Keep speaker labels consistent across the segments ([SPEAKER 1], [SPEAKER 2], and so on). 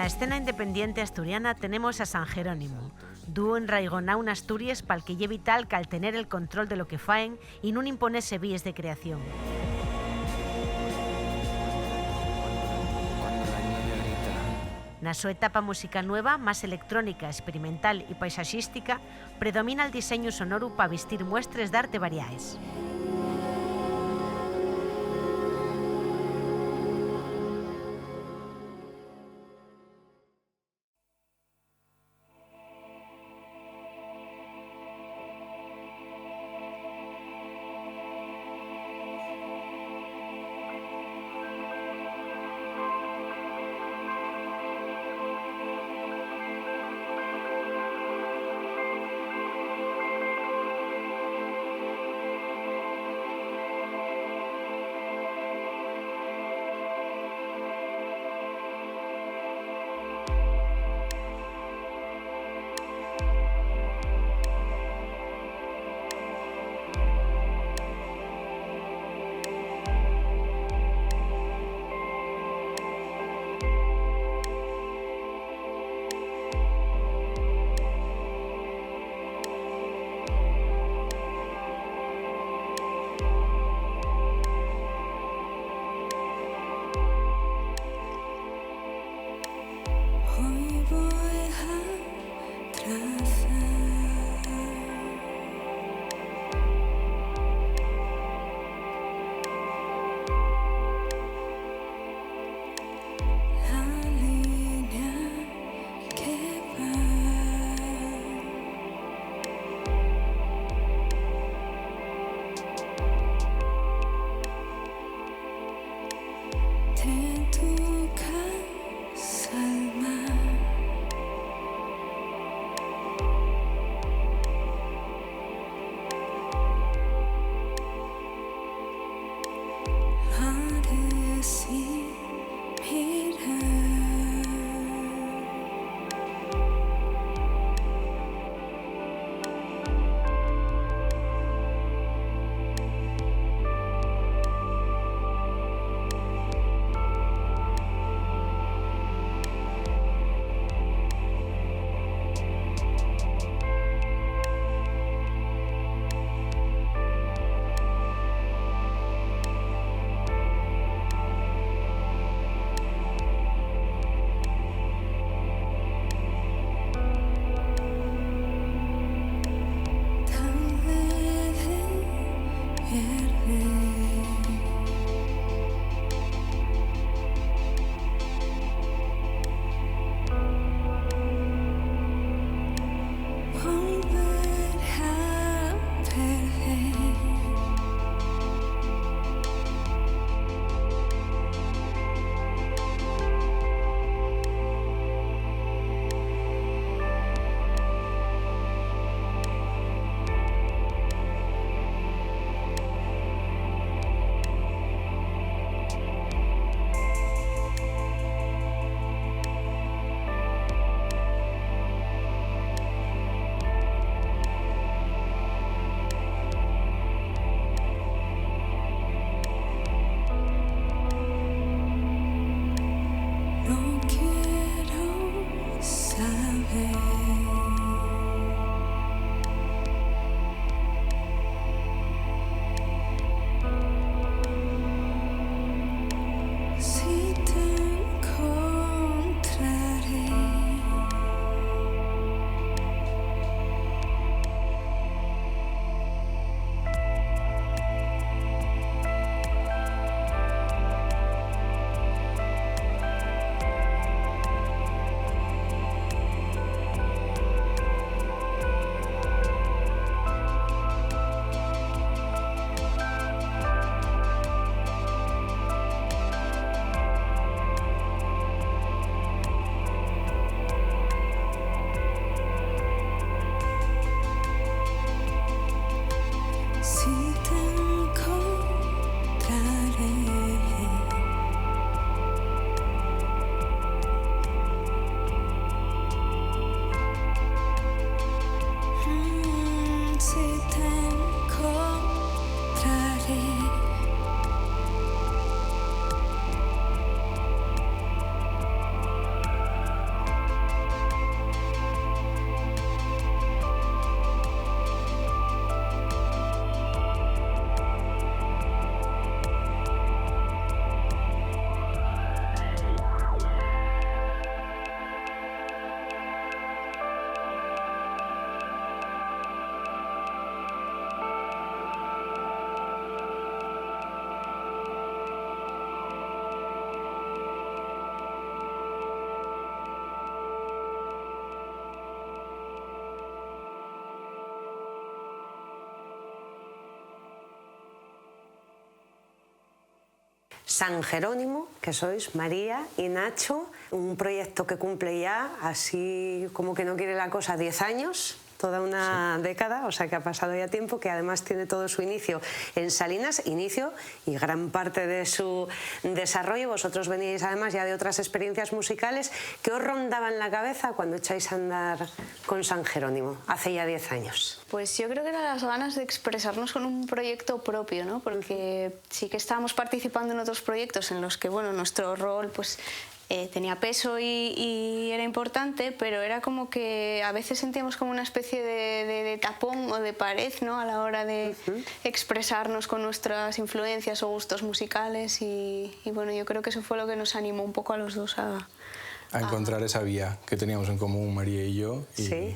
[SPEAKER 1] la escena independiente asturiana tenemos a San Jerónimo, dúo enraigonau en Asturias pal que lle vital cal tener el control de lo que faen y nun imponese víes de creación. Na súa etapa música nueva, más electrónica, experimental y paisaxística, predomina el diseño sonoro para vestir muestres de arte variaes.
[SPEAKER 2] San Jerónimo, que sois María y Nacho, un proyecto que cumple ya, así como que no quiere la cosa, 10 años. Toda una década, o sea que ha pasado ya tiempo, que además tiene todo su inicio en Salinas, inicio y gran parte de su desarrollo. Vosotros veníais además ya de otras experiencias musicales. ¿Qué os rondaba en la cabeza cuando echáis a andar con San Jerónimo, hace ya 10 años?
[SPEAKER 3] Pues yo creo que eran las ganas de expresarnos con un proyecto propio, ¿no? Porque sí que estábamos participando en otros proyectos en los que, bueno, nuestro rol pues tenía peso y era importante, pero era como que a veces sentíamos como una especie de tapón o de pared, ¿no? A la hora de expresarnos con nuestras influencias o gustos musicales y bueno, yo creo que eso fue lo que nos animó un poco a los dos a
[SPEAKER 4] encontrar esa vía que teníamos en común María y yo. Y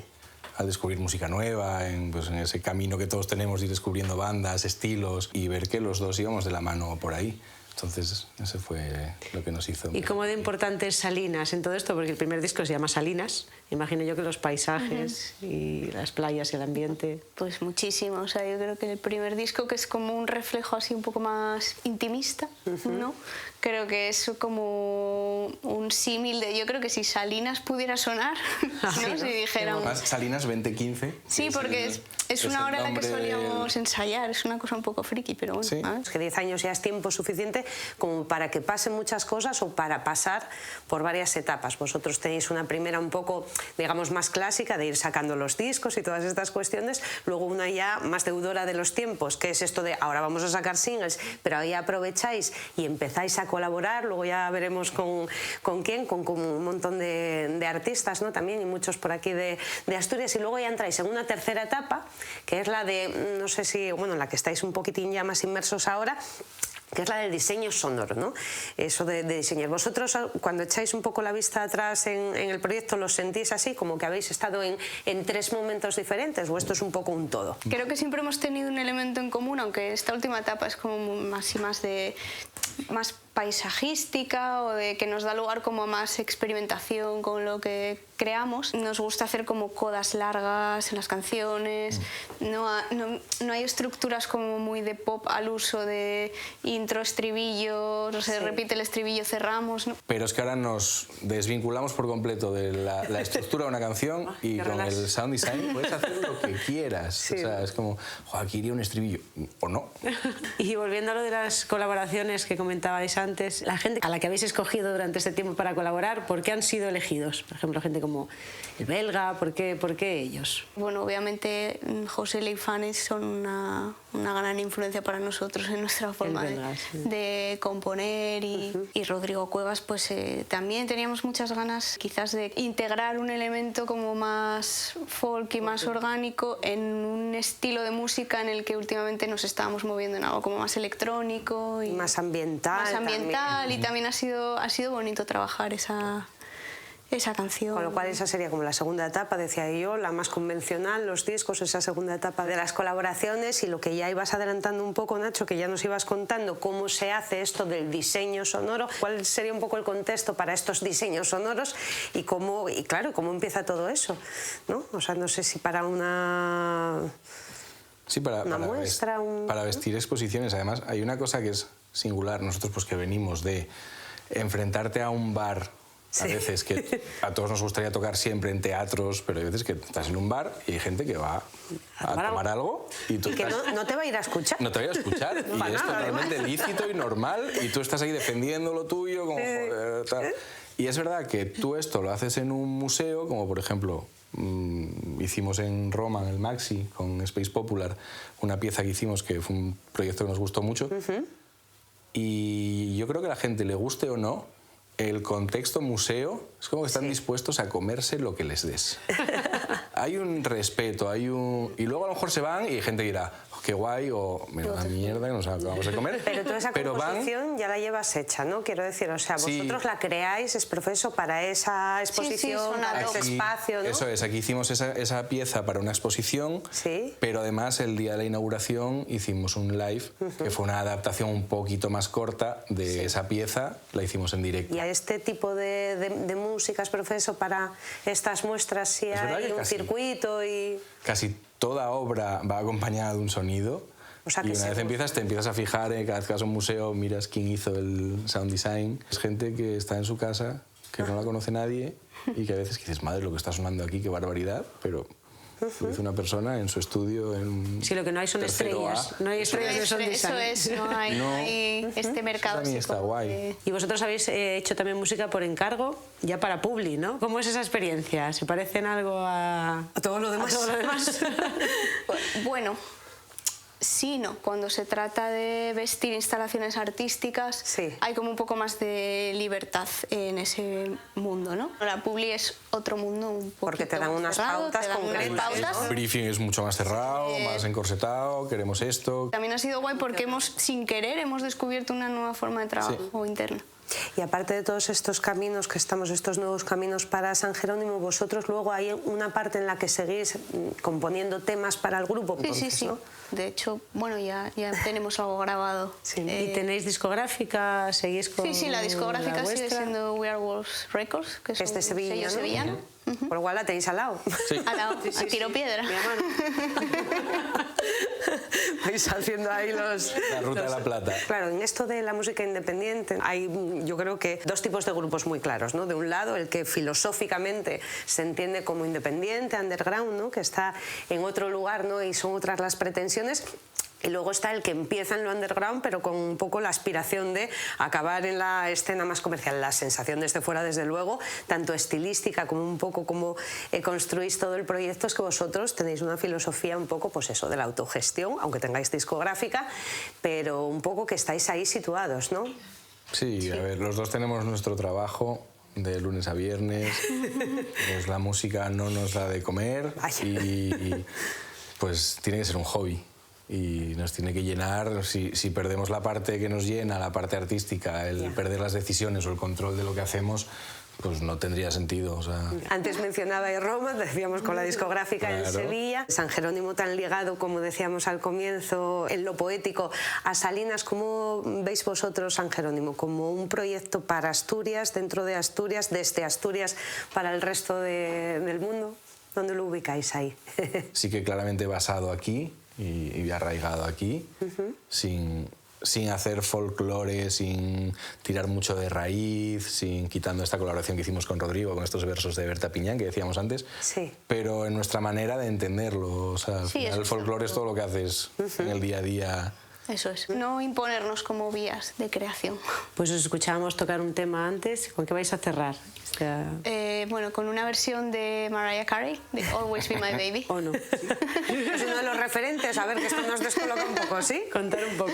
[SPEAKER 4] a descubrir música nueva, pues en ese camino que todos tenemos de ir descubriendo bandas, estilos y ver que los dos íbamos de la mano por ahí. Entonces, eso fue lo que nos hizo.
[SPEAKER 2] ¿Y cómo de importante es Salinas en todo esto? Porque el primer disco se llama Salinas. Imagino yo que los paisajes y las playas y el ambiente...
[SPEAKER 3] Pues muchísimo. O sea, yo creo que el primer disco, que es como un reflejo así un poco más intimista, ¿no? Creo que es como un símil de... Yo creo que si Salinas pudiera sonar, ¿no? Si dijéramos...
[SPEAKER 4] Además, Salinas 2015.
[SPEAKER 3] Sí, porque es una hora en la que solíamos ensayar. Es una cosa un poco friki, pero bueno.
[SPEAKER 4] Sí.
[SPEAKER 2] Es que 10 años ya es tiempo suficiente como para que pasen muchas cosas o para pasar por varias etapas. Vosotros tenéis una primera un poco, digamos, más clásica de ir sacando los discos y todas estas cuestiones, luego una ya más deudora de los tiempos, que es esto de ahora vamos a sacar singles, pero ahí aprovecháis y empezáis a colaborar, luego ya veremos con quién, con un montón de artistas, ¿no? También, y muchos por aquí de Asturias, y luego ya entráis en una tercera etapa, que es la de, no sé si, bueno, la que estáis un poquitín ya más inmersos ahora, que es la del diseño sonoro, ¿no? Eso de diseñar. Vosotros, cuando echáis un poco la vista atrás en el proyecto, ¿lo sentís así, como que habéis estado en 3 momentos diferentes, o esto es un poco un todo?
[SPEAKER 3] Creo que siempre hemos tenido un elemento en común, aunque esta última etapa es como más paisajística o de que nos da lugar como a más experimentación con lo que creamos. Nos gusta hacer como codas largas en las canciones, no hay estructuras como muy de pop al uso de intro, estribillo, no sé, repite el estribillo, cerramos, ¿no?
[SPEAKER 4] Pero es que ahora nos desvinculamos por completo de la estructura de una canción y con el sound design puedes hacer lo que quieras. Sí. O sea, es como, aquí iría un estribillo, o no.
[SPEAKER 2] Y volviendo a lo de las colaboraciones que comentabais antes, la gente a la que habéis escogido durante este tiempo para colaborar, ¿por qué han sido elegidos? Por ejemplo, gente como el belga, ¿por qué ellos?
[SPEAKER 3] Bueno, obviamente José y Fanes son una gran influencia para nosotros en nuestra forma de componer y Rodrigo Cuevas, pues también teníamos muchas ganas quizás de integrar un elemento como más folk y más orgánico en un estilo de música en el que últimamente nos estábamos moviendo en algo como más electrónico y
[SPEAKER 2] más ambiental.
[SPEAKER 3] Más ambiental y también ha sido bonito trabajar esa canción.
[SPEAKER 2] Con lo cual esa sería como la segunda etapa, decía yo, la más convencional, los discos, esa segunda etapa de las colaboraciones, y lo que ya ibas adelantando un poco, Nacho, que ya nos ibas contando cómo se hace esto del diseño sonoro, cuál sería un poco el contexto para estos diseños sonoros y claro, cómo empieza todo eso, ¿no? O sea, no sé si para una...
[SPEAKER 4] Sí, para vestir exposiciones. Además, hay una cosa que es singular. Nosotros, pues que venimos de enfrentarte a un bar, a veces que a todos nos gustaría tocar siempre en teatros, pero hay veces que estás en un bar y hay gente que va a tomar algo y tú
[SPEAKER 2] que no te va a ir a escuchar.
[SPEAKER 4] No te va a ir a escuchar y es totalmente lícito y normal y tú estás ahí defendiendo lo tuyo como joder, tal. Y es verdad que tú esto lo haces en un museo, como por ejemplo... hicimos en Roma, en el Maxi, con Space Popular, una pieza que hicimos que fue un proyecto que nos gustó mucho. Y yo creo que a la gente, le guste o no, el contexto museo es como que están dispuestos a comerse lo que les des. Hay un respeto, y luego a lo mejor se van y hay gente que dirá, oh, qué guay, o mira la mierda que nos acabamos de comer.
[SPEAKER 2] Pero toda esa composición ya la llevas hecha, ¿no? Quiero decir, o sea, vosotros la creáis, es profeso para esa exposición, para ese espacio, ¿no?
[SPEAKER 4] Eso es, aquí hicimos esa pieza para una exposición, pero además el día de la inauguración hicimos un live, que fue una adaptación un poquito más corta de esa pieza, la hicimos en directo.
[SPEAKER 2] Y a este tipo de músicas, profeso, para estas muestras, si hay un circuito y...
[SPEAKER 4] Casi toda obra va acompañada de un sonido.
[SPEAKER 2] O sea, que
[SPEAKER 4] y una vez empiezas, te empiezas a fijar, cada vez que vas a un museo, miras quién hizo el sound design. Es gente que está en su casa, que no la conoce nadie y que a veces dices, madre, lo que está sonando aquí, qué barbaridad, pero lo hizo una persona en su estudio en
[SPEAKER 2] sí, lo que no hay son estrellas. No hay estrellas de sound design.
[SPEAKER 3] Eso es, no hay este mercado.
[SPEAKER 4] También está guay.
[SPEAKER 2] Y vosotros habéis hecho también música por encargo, ya para Publi, ¿no? ¿Cómo es esa experiencia? ¿Se parecen algo a todo lo demás? A todo lo demás.
[SPEAKER 3] Bueno, sí, no. Cuando se trata de vestir instalaciones artísticas,
[SPEAKER 2] sí,
[SPEAKER 3] hay como un poco más de libertad en ese mundo, ¿no? La Publi es otro mundo un poco.
[SPEAKER 2] Porque te dan unas pautas concretas.
[SPEAKER 4] El briefing es mucho más cerrado, más encorsetado, queremos esto.
[SPEAKER 3] También ha sido guay porque sin querer, hemos descubierto una nueva forma de trabajo interna.
[SPEAKER 2] Y aparte de todos estos caminos que estamos, estos nuevos caminos para San Jerónimo, vosotros luego hay una parte en la que seguís componiendo temas para el grupo.
[SPEAKER 3] Sí,
[SPEAKER 2] entonces,
[SPEAKER 3] sí, sí.
[SPEAKER 2] ¿no?
[SPEAKER 3] De hecho, bueno, ya tenemos algo grabado.
[SPEAKER 2] Sí. ¿Y tenéis discográfica? ¿Seguís con
[SPEAKER 3] Sí, la discográfica
[SPEAKER 2] la
[SPEAKER 3] sigue siendo We Are Wolves Records, que es un
[SPEAKER 2] Sevilla,
[SPEAKER 3] sello sevillano.
[SPEAKER 2] Por igual la tenéis al lado.
[SPEAKER 4] Sí.
[SPEAKER 3] Al lado, a tiro piedra.
[SPEAKER 2] Mi mano. Vais haciendo ahí
[SPEAKER 4] La ruta de la plata.
[SPEAKER 2] Claro, en esto de la música independiente hay, yo creo que, dos tipos de grupos muy claros, ¿no? De un lado, el que filosóficamente se entiende como independiente, underground, ¿no? Que está en otro lugar, ¿no? Y son otras las pretensiones. Y luego está el que empieza en lo underground, pero con un poco la aspiración de acabar en la escena más comercial. La sensación desde fuera, desde luego, tanto estilística como un poco como construís todo el proyecto, es que vosotros tenéis una filosofía un poco, pues eso, de la autogestión, aunque tengáis discográfica, pero un poco que estáis ahí situados, ¿no?
[SPEAKER 4] Sí, a ver, los dos tenemos nuestro trabajo de lunes a viernes, pues la música no nos da de comer y pues tiene que ser un hobby. Y nos tiene que llenar, si perdemos la parte que nos llena, la parte artística, el perder las decisiones o el control de lo que hacemos, pues no tendría sentido. O sea...
[SPEAKER 2] Antes mencionaba Roma, decíamos con la discográfica en Sevilla, San Jerónimo tan ligado, como decíamos al comienzo, en lo poético, a Salinas. ¿Cómo veis vosotros San Jerónimo? ¿Como un proyecto para Asturias, dentro de Asturias, desde Asturias para el resto del mundo? ¿Dónde lo ubicáis ahí?
[SPEAKER 4] Sí que claramente basado aquí y arraigado aquí, sin hacer folclore, sin tirar mucho de raíz, quitando esta colaboración que hicimos con Rodrigo, con estos versos de Berta Piñán que decíamos antes, pero en nuestra manera de entenderlo. O sea, al final el folclore es todo lo que haces en el día a día.
[SPEAKER 3] Eso es, no imponernos como vías de creación.
[SPEAKER 2] Pues os escuchábamos tocar un tema antes. ¿Con qué vais a cerrar?
[SPEAKER 3] Bueno, con una versión de Mariah Carey, de Always Be My Baby.
[SPEAKER 2] ¿O no? Es uno de los referentes. A ver, que esto nos descoloca un poco, ¿sí? Contar un poco.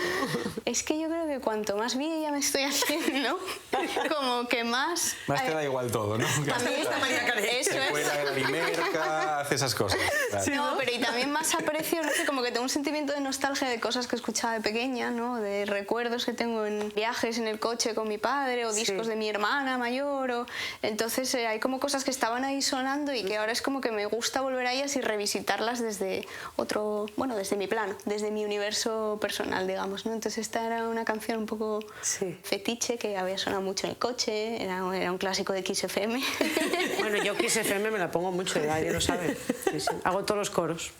[SPEAKER 3] Es que yo creo que cuanto más vieja me estoy haciendo, como que más...
[SPEAKER 4] Más te da igual todo, ¿no?
[SPEAKER 3] También está Mariah Carey. Eso es.
[SPEAKER 4] Cuela de la limerca, hace esas cosas. Claro.
[SPEAKER 3] No, pero y también más aprecio, no sé, como que tengo un sentimiento de nostalgia de cosas que escuchaba de pequeña, ¿no? De recuerdos que tengo en viajes en el coche con mi padre o discos de mi hermana mayor. Entonces hay como cosas que estaban ahí sonando y que ahora es como que me gusta volver a ellas y revisitarlas desde otro, bueno, desde mi plano, desde mi universo personal, digamos, ¿no? Entonces esta era una canción un poco fetiche que había sonado mucho en el coche, era un clásico de Kiss FM.
[SPEAKER 2] Bueno, yo Kiss FM me la pongo mucho, nadie lo sabe. Sí. Hago todos los coros.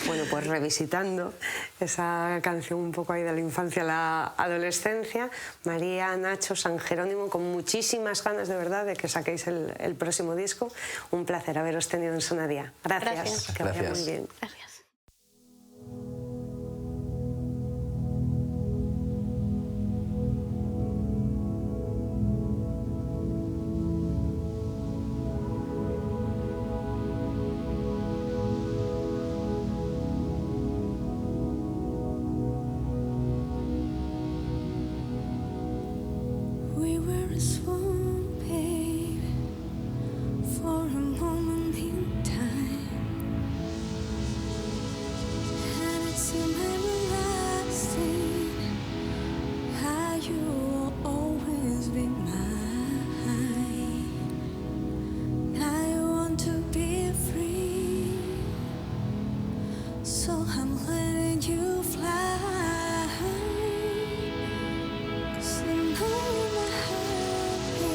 [SPEAKER 2] Bueno, pues revisitando esa canción un poco ahí de la infancia a la adolescencia, María, Nacho, San Jerónimo, con muchísimas ganas de verdad de que saquéis el próximo disco. Un placer haberos tenido en Sonaría. Gracias. Que vaya muy bien.
[SPEAKER 3] Gracias.
[SPEAKER 5] We were a swoon, babe, for a moment in time, and it seemed everlasting. How you will always be mine. I want to be free, so I'm letting you fly. I know my heart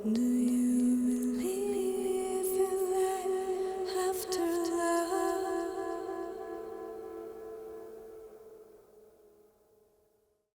[SPEAKER 5] Do you